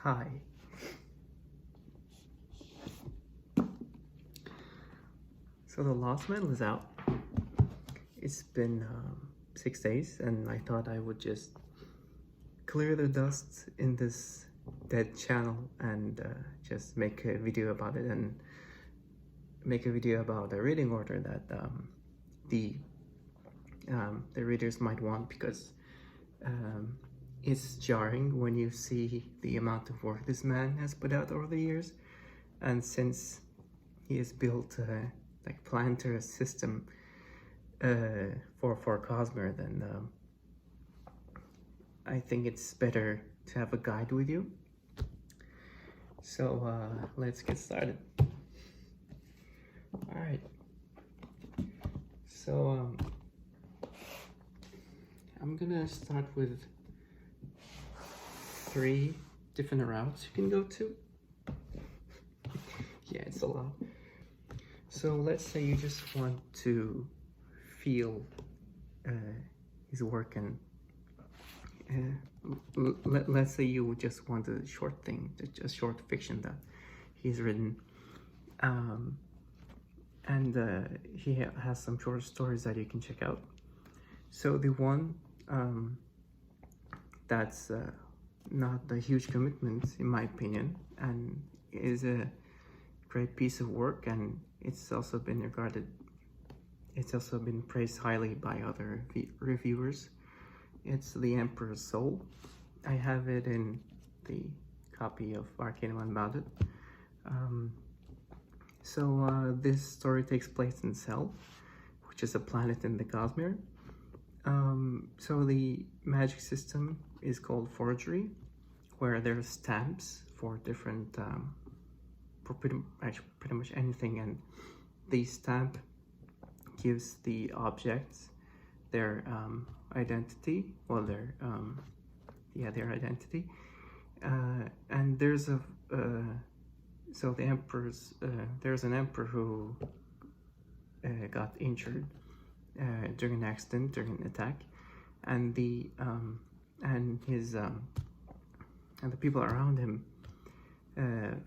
Hi. So the Lost Medal is out. It's been 6 days, and I thought I would just clear the dust in this dead channel and just make a video about it, and make a video about the reading order that the readers might want, because it's jarring when you see the amount of work this man has put out over the years. And since he has built a planetary system for Cosmere, then I think it's better to have a guide with you. So let's get started. All right. So I'm gonna start with 3 different routes you can go to. Yeah, it's a lot. So let's say you just want to feel his work, and let's say you just want a short thing, a short fiction that he's written, and he has some short stories that you can check out. So the one that's not a huge commitment, in my opinion, and is a great piece of work, and it's also been praised highly by other reviewers. It's The Emperor's Soul. I have it in the copy of Arcanum Unbounded. This story takes place in Cell, which is a planet in the Cosmere. So the magic system is called Forgery, where there's stamps for different for pretty much anything, and the stamp gives the objects their identity, well, their identity, and there's a so the emperor's there's an emperor who got injured during an accident, during an attack, and the people around him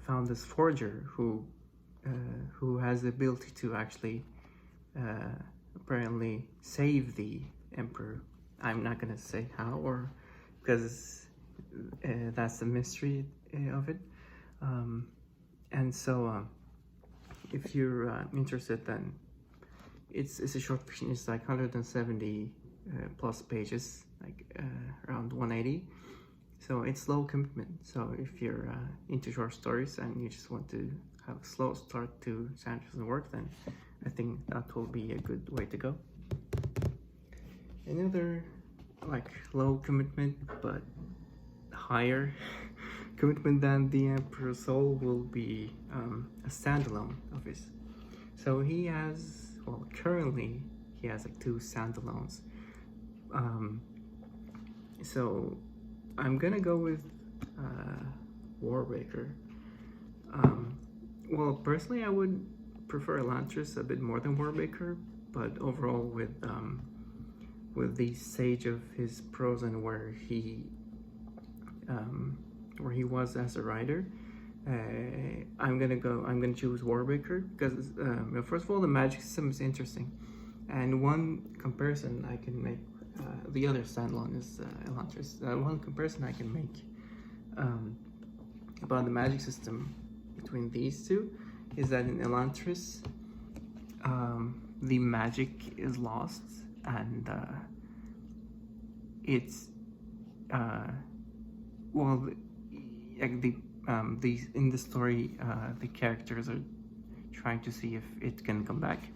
found this forger who has the ability to actually apparently save the emperor. I'm not gonna say how, or because that's the mystery of it. And so if you're interested, then it's a short fiction. It's like 170 plus pages, around 180. So it's low commitment. So if you're into short stories and you just want to have a slow start to Sancherz's work, then I think that will be a good way to go. Another low commitment but higher commitment than The Emperor's Soul will be a standalone of his. So he has, currently he has 2 standalones. So I'm gonna go with Warbreaker. Well, personally, I would prefer Elantris a bit more than Warbreaker, but overall, with the stage of his prose and where he was as a writer, I'm gonna choose Warbreaker because first of all, the magic system is interesting, and one comparison I can make. The other standalone is Elantris. One comparison I can make about the magic system between these two is that in Elantris, the magic is lost, and it's in the story, the characters are trying to see if it can come back.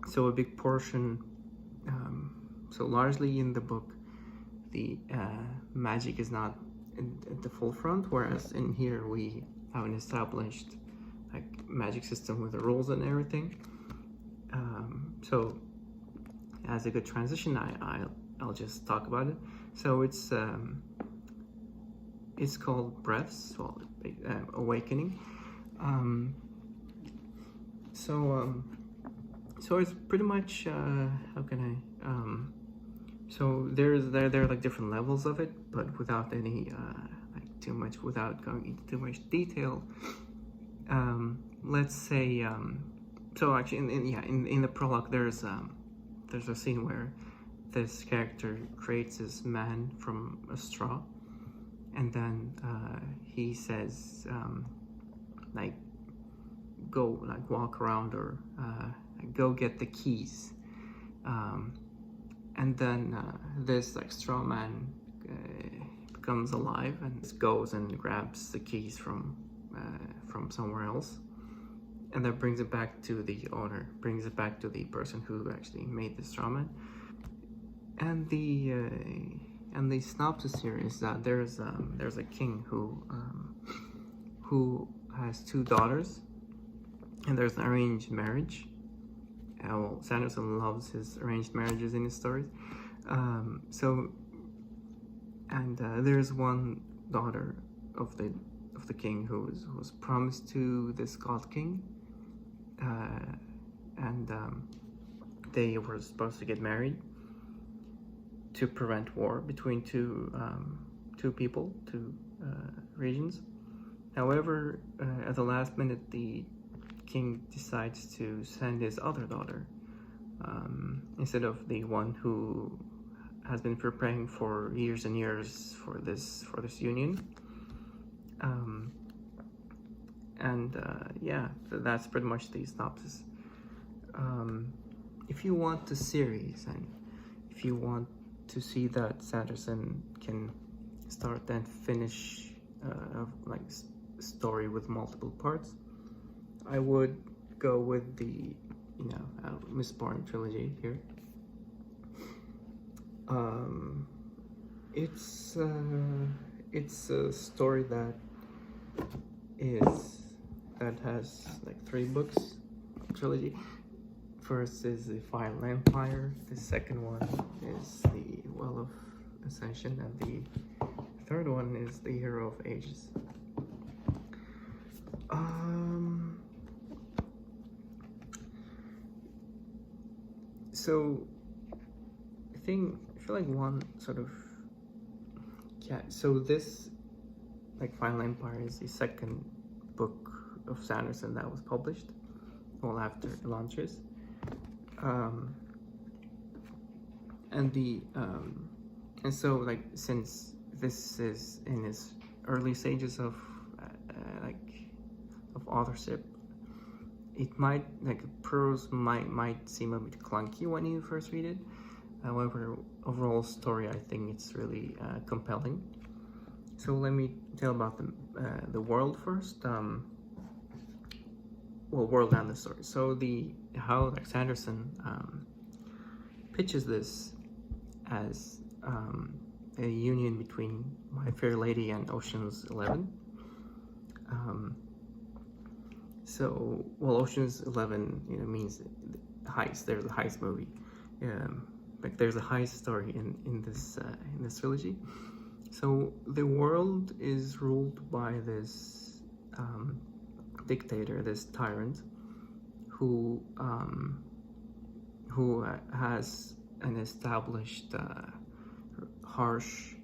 So a big portion. So largely in the book, the magic is not at the full front, whereas in here we have an established magic system with the rules and everything. So as a good transition, I'll just talk about it. So it's called Breaths, Awakening. So it's pretty much how can I so there are different levels of it, but without any too much without going into too much detail. Let's say, so actually, in the prologue, there's a scene where this character creates this man from a straw, and then he says, like, go, like, walk around, or go get the keys. And then this, like, straw man becomes alive and goes and grabs the keys from somewhere else, and that brings it back to the owner, brings it back to the person who actually made the straw man. And the synopsis here is that there's a king who has 2 daughters, and there's an arranged marriage. Well, Sanderson loves his arranged marriages in his stories. There's one daughter of the king who was promised to this god king, and they were supposed to get married to prevent war between two regions. However, at the last minute, the king decides to send his other daughter instead of the one who has been preparing for years and years for this union. That's pretty much the synopsis. If you want the series, and if you want to see that Sanderson can start and finish like story with multiple parts, I would go with the Mistborn trilogy here. It's a story that has like 3 books trilogy. First is the Final Empire. The second one is the Well of Ascension, and the third one is the Hero of Ages. So I feel like one sort of so this, like, Final Empire is the second book of Sanderson that was published, well, after the launches. And so, like, since this is in its early stages of authorship, it might, like, prose might seem a bit clunky when you first read it. However, overall story, I think it's really compelling. So let me tell about the world first. World and the story. So how Sanderson pitches this as a union between My Fair Lady and Ocean's 11. Ocean's 11, means heist. There's a heist movie. Like, there's a heist story in this trilogy. So the world is ruled by this dictator, this tyrant, who has an established harsh,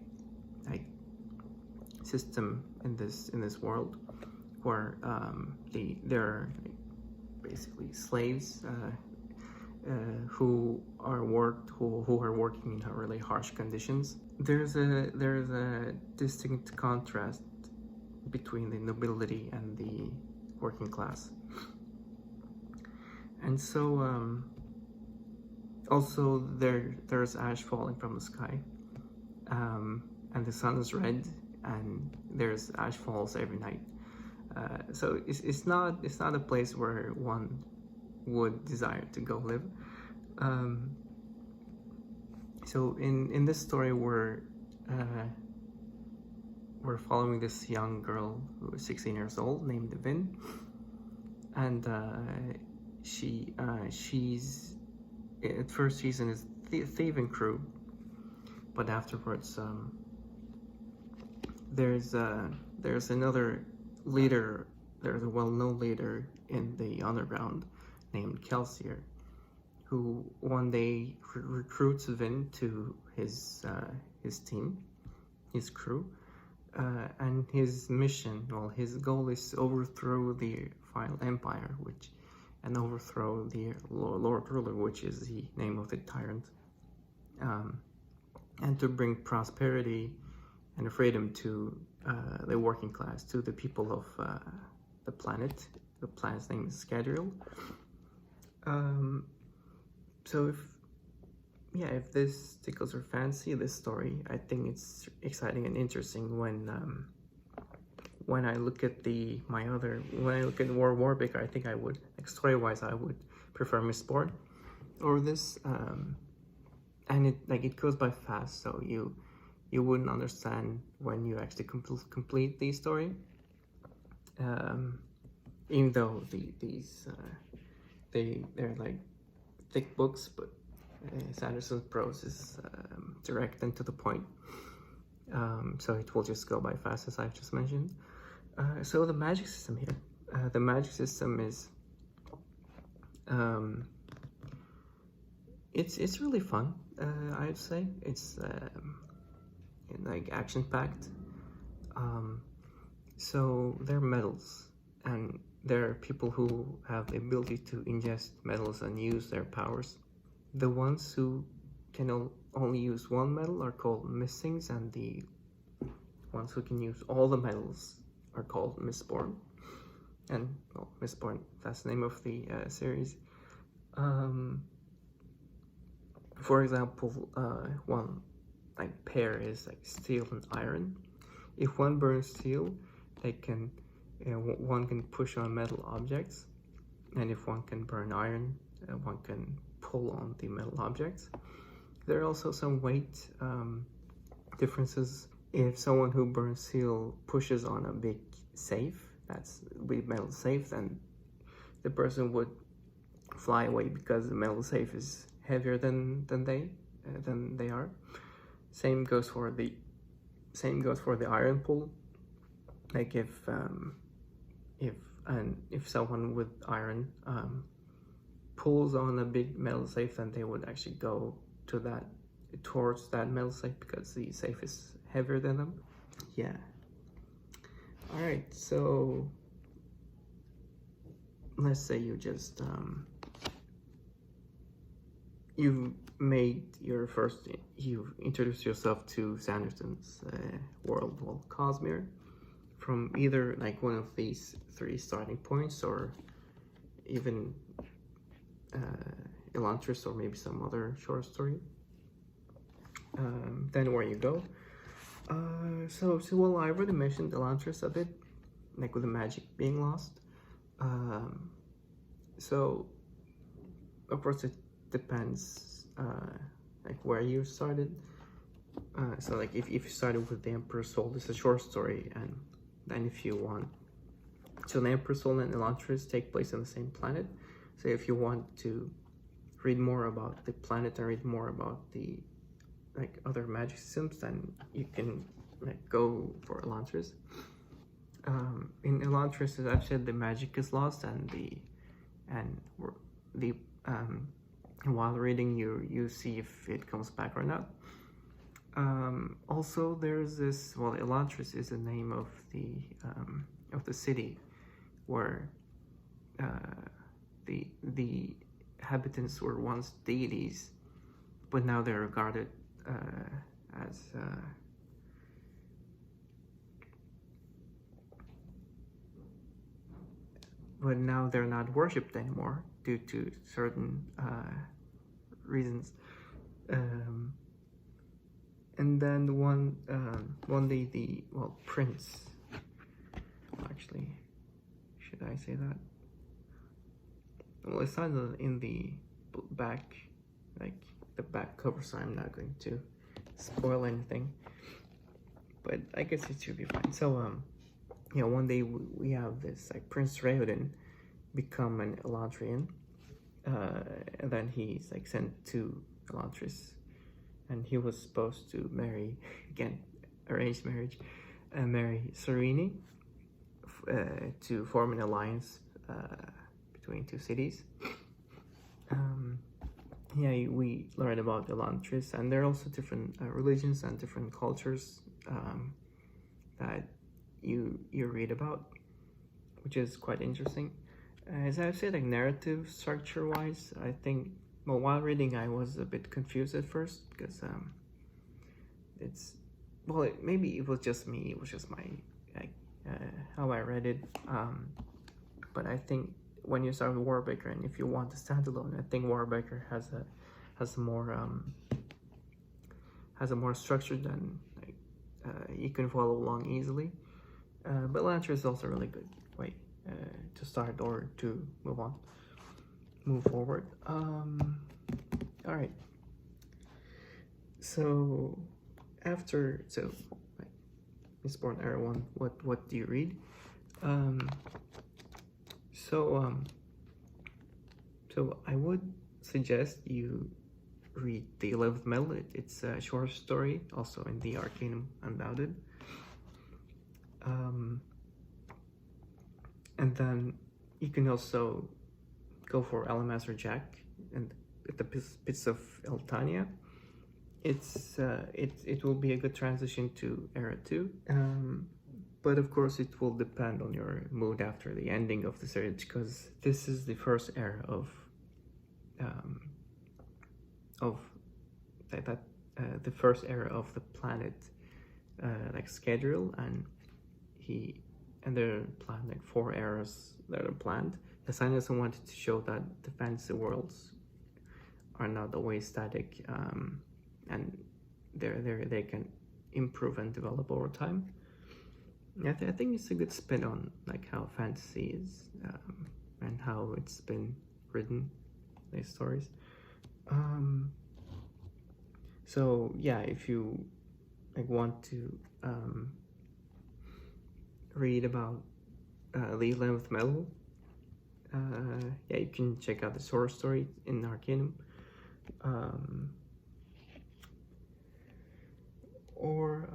like, system in this world, where they're basically slaves who are working in really harsh conditions. There's a distinct contrast between the nobility and the working class. And so also there's ash falling from the sky, and the sun is red, and there's ash falls every night. So it's not a place where one would desire to go live. So in this story, we're following this young girl who is 16 years old named Vin, and she's at first she's in his thieving crew, but afterwards there's another leader. There's a well-known leader in the underground named Kelsier, who one day recruits Vin to his team, his crew, and his mission, well, his goal is to overthrow the final empire, and overthrow the Lord Ruler, which is the name of the tyrant, and to bring prosperity and freedom to the working class, to the people of the planet. The planet's name is Scadrial. So if this tickles your fancy, this story, I think it's exciting and interesting. When I look at when I look at War Warbeaker, I think I would, like, story-wise, I would prefer Mistborn over this. And it goes by fast, so you wouldn't understand when you actually complete the story. Even though they're like thick books, but Sanderson's prose is direct and to the point. So it will just go by fast, as I've just mentioned. So the magic system here. The magic system is it's really fun. I'd say it's like action-packed. So there are metals, and there are people who have the ability to ingest metals and use their powers. The ones who can only use one metal are called Mistings, and the ones who can use all the metals are called Mistborn. And, well, Mistborn, that's the name of the series. For example, one pair is like steel and iron. If one burns steel, one can push on metal objects, and if one can burn iron, one can pull on the metal objects. There are also some weight differences. If someone who burns steel pushes on a big safe, that's a big metal safe, then the person would fly away because the metal safe is heavier than they are. Same goes for the iron pull. Like if someone with iron pulls on a big metal safe, then they would actually go towards that metal safe because the safe is heavier than them. Yeah. All right. So let's say you just you've introduced yourself to Sanderson's world, well, Cosmere, from either like one of these 3 starting points, or even Elantris, or maybe some other short story. Then where you go. So well, I already mentioned Elantris a bit, like with the magic being lost. So of course it depends like where you started. So like if you started with the Emperor's Soul, this is a short story, and then if you want, so the Emperor's Soul and Elantris take place on the same planet. So if you want to read more about the planet and read more about the other magic systems, then you can go for Elantris. In Elantris, as I've said, the magic is lost, and while reading, you see if it comes back or not. Also, there's this. Well, Elantris is the name of the city where the inhabitants were once deities, but now they're regarded as but now they're not worshipped anymore due to certain reasons. And then one day the prince. Actually, should I say that? Well, it's not in the back, the back cover, so I'm not going to spoil anything. But I guess it should be fine. So one day we have this Prince Raoden become an Elantrian, and then he's sent to Elantris, and he was supposed to marry, again, arranged marriage, and marry Serene to form an alliance between 2 cities. We learn about Elantris, and there are also different religions and different cultures. that you read about, which is quite interesting. As I've said, like narrative structure wise, I think, well, while reading, I was a bit confused at first because it's, well, maybe it was just me, it was just my, like, how I read it. But I think when you start with Warbaker, and if you want to standalone, I think Warbaker has a more structure than, like, you can follow along easily. But Lancer is also a really good way to start or to move forward. All right. So after, like, Mistborn Era 1, what do you read? So I would suggest you read The 11th Metal. It's a short story, also in the Arcanum Unbounded. And then you can also go for Alamaster Jack and the Bits of Eltania. It will be a good transition to Era 2. But of course it will depend on your mood after the ending of the series, because this is the first era of the first era of the planet like schedule, and there are planned like 4 eras that are planned. The scientists wanted to show that the fantasy worlds are not always static, and they can improve and develop over time. I think it's a good spin on like how fantasy is, and how it's been written, these stories. So yeah, if you like want to read about the 11th Metal, yeah, you can check out the source story in Arcanum. Or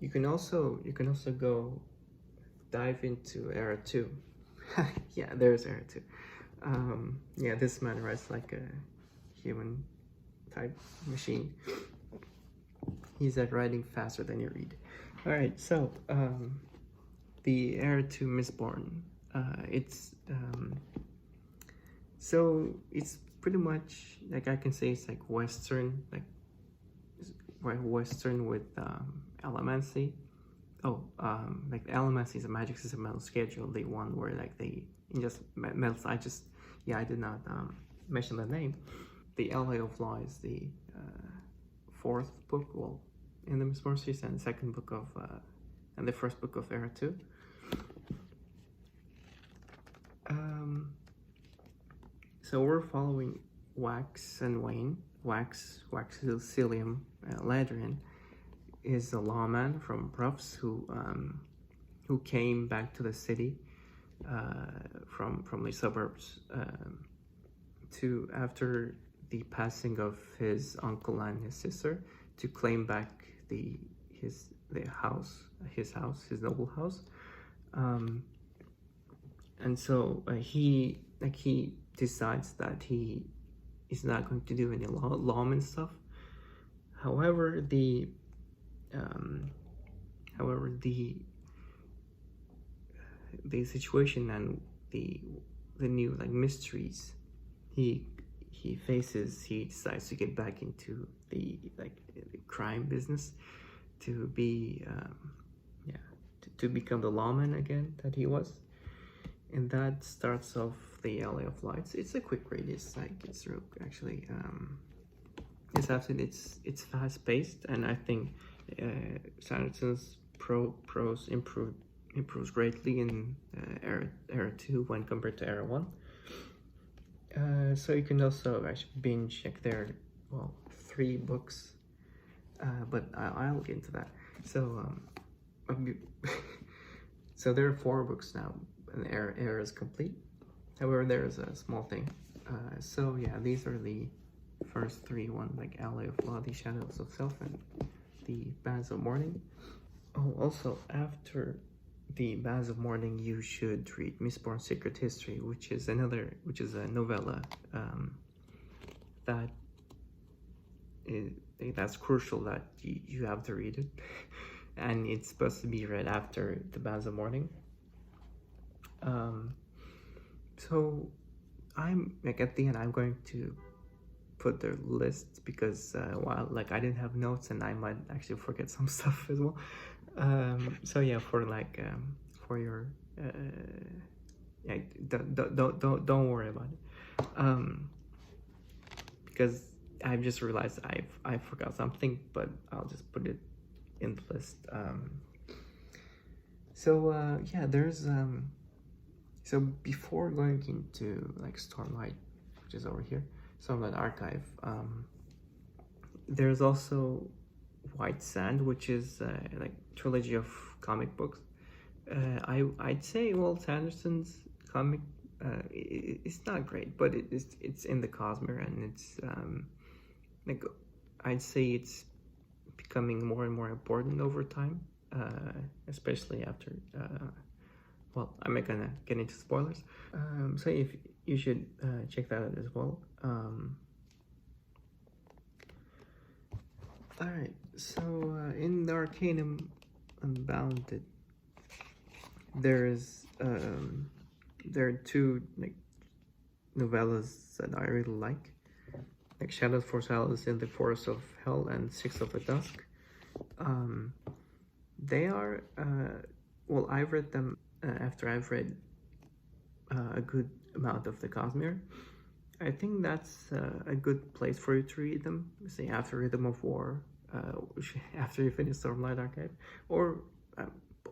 you can also go dive into Era 2. Yeah, there's Era 2. Yeah, this man writes like a human type machine. He's at writing faster than you read. All right, so the Era 2 Mistborn. So it's pretty much, like, I can say it's like Western, like Western with Allomancy. Like Allomancy is a magic system metal schedule, the one where like they just metals. I did not mention the name. The Alloy of Law is the 4th book, well, in the Mistborn series, and the 2nd book of and the 1st book of Era 2. So we're following Wax and Wayne. Wax Cilium Ladrian is a lawman from Ruffs who came back to the city from the suburbs to, after the passing of his uncle and his sister, to claim back his noble house. And so he decides that he is not going to do any lawman stuff. However, the situation and the new like mysteries he faces, he decides to get back into the crime business, to be to become the lawman again that he was. And that starts off the Alley of Lights. It's a quick read. It's real, actually. It's fast paced, and I think Sanderson's prose improves greatly in Era 2 when compared to Era 1. So you can also actually binge check their 3 books, but I'll get into that. So so there are 4 books now, and the era is complete. However, there is a small thing. So yeah, these are the first 3 ones, like Alley of Law, the Shadows of Self, and the Bands of Mourning. Oh, also, after the Bands of Mourning, you should read Mistborn Secret History, which is a novella that that's crucial that you have to read it, and it's supposed to be read after the Bands of Morning. So I'm like at the end I'm going to put the list because while like I didn't have notes and I might actually forget some stuff as well. So yeah, for like for your yeah, don't worry about it. Because I've just realized I forgot something, but I'll just put it in the list. So yeah, there's so before going into like Stormlight, which is over here, Stormlight Archive, there's also White Sand, which is like trilogy of comic books. I'd say Walt Anderson's comic it's not great, but it's in the Cosmere, and it's like I'd say it's becoming more and more important over time, especially after well, I'm not gonna get into spoilers. So if you should check that out as well. All right, so in the Arcanum Unbounded, there are two like novellas that I really like Shadows for Alice in the Forest of Hell and Six of the Dusk. They are well, I read them after I've read a good amount of the Cosmere. I think that's a good place for you to read them, say after Rhythm of War, after you finish Stormlight Archive, or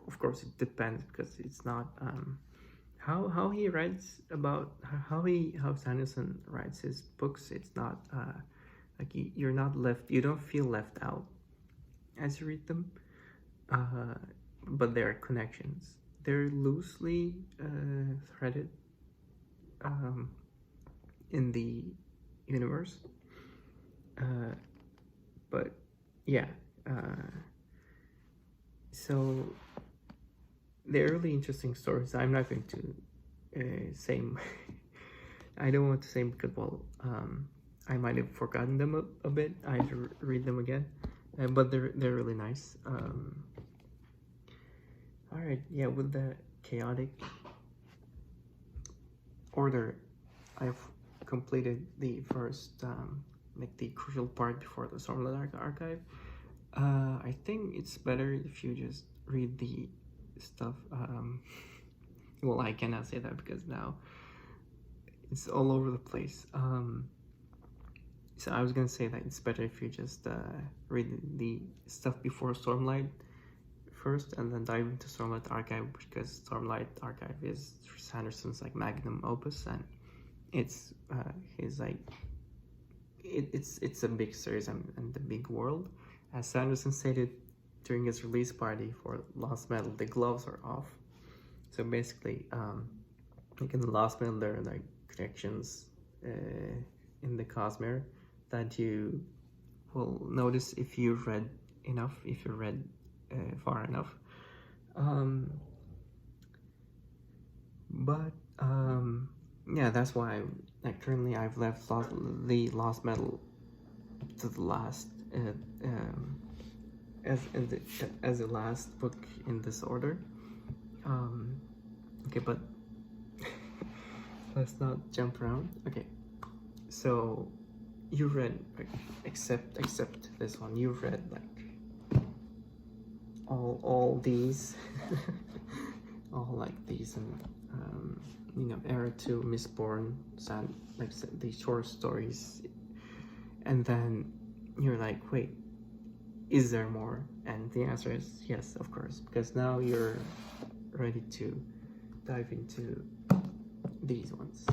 of course it depends because it's not how he writes about how Sanderson writes his books. It's not like you're not left, you don't feel left out as you read them, but there are connections. They're loosely threaded in the universe, but yeah, so they're really interesting stories. I'm not going to say I don't want to say because well I might have forgotten them a bit. I have to read them again, but they're really nice. All right, yeah, with the chaotic order, I've completed the first like the crucial part before the Stormlight Archive. I think it's better if you just read the stuff. Well, I cannot say that because now it's all over the place. So I was gonna say that it's better if you just read the stuff before Stormlight first and then dive into Stormlight Archive, because Stormlight Archive is Sanderson's like magnum opus, and it's his like it's a big series and the big world. As Sanderson stated during his release party for Lost Metal, the gloves are off. So basically, like in the Lost Metal, there are like connections in the Cosmere that you will notice if you've read enough, if you read far enough. But yeah, that's why like currently I've left the Lost Metal to the last as the last book in this order. Okay, but let's not jump around. Okay, so you read like, except this one, you read like all these all like these, and you know, Era 2, Mistborn, like these short stories, and then you're like, wait, is there more? And the answer is yes, of course, because now you're ready to dive into these ones.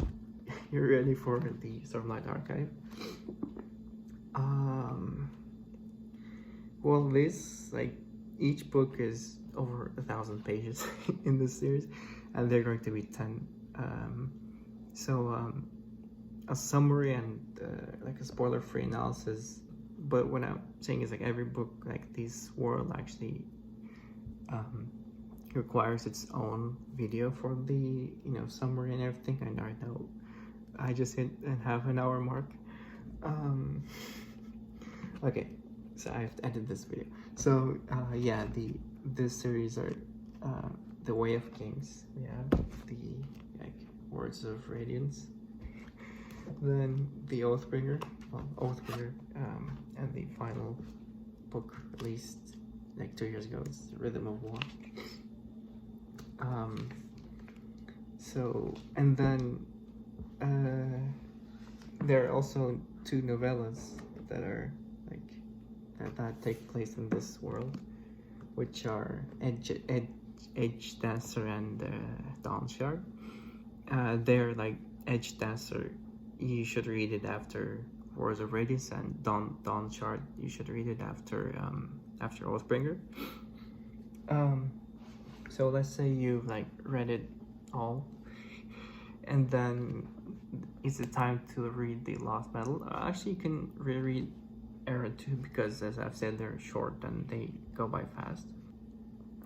You're ready for the Stormlight Archive. Well, this, like, each book is over 1,000 pages in this series, and they're going to be 10. A summary and like a spoiler-free analysis. But what I'm saying is like every book, like this world actually requires its own video for the, you know, summary and everything. And I know I just hit a half an hour mark. Okay, so I have to edit this video. So yeah, this series are the Way of Kings. We have the like Words of Radiance, then the Oathbringer, and the final book released like 2 years ago. It's Rhythm of War. So and then there are also 2 novellas that are like that take place in this world, which are Edge Dancer and Dawn Shard. They're like Edge Dancer, you should read it after Wars of Radius, and Dawn Shard, you should read it after Oathbringer. So let's say you've like read it all, and then it's the time to read the Lost Metal. Actually, you can reread Era 2 because, as I've said, they're short and they go by fast.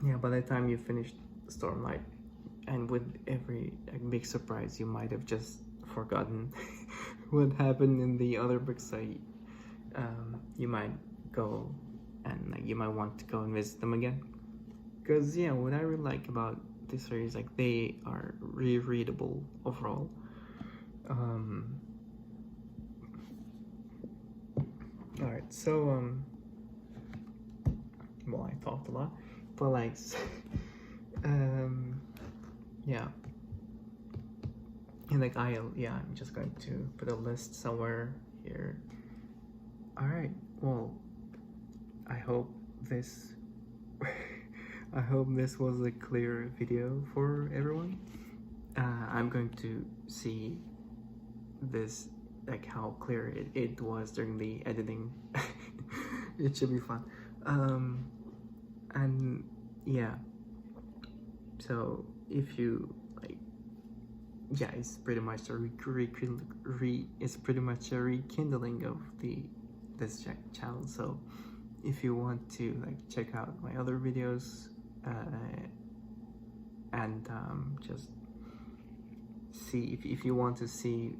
Yeah, by the time you finish Stormlight, and with every big surprise, you might have just forgotten what happened in the other books. So you might go and you might want to go and visit them again. Because yeah, what I really like about this series, like they are rereadable overall. Alright, so well, I talked a lot, but like yeah, and like I'm just going to put a list somewhere here. Alright, well, I hope this I hope this was a clear video for everyone. I'm going to see this, like how clear it was during the editing. It should be fun. And yeah, so if you like, yeah, it's pretty much a it's pretty much a rekindling of this channel. So if you want to like check out my other videos and just see if you want to see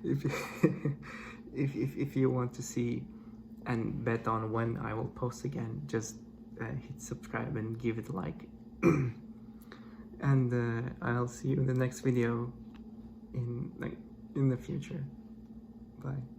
if you want to see and bet on when I will post again, just hit subscribe and give it a like. And I'll see you in the next video in the future. Bye.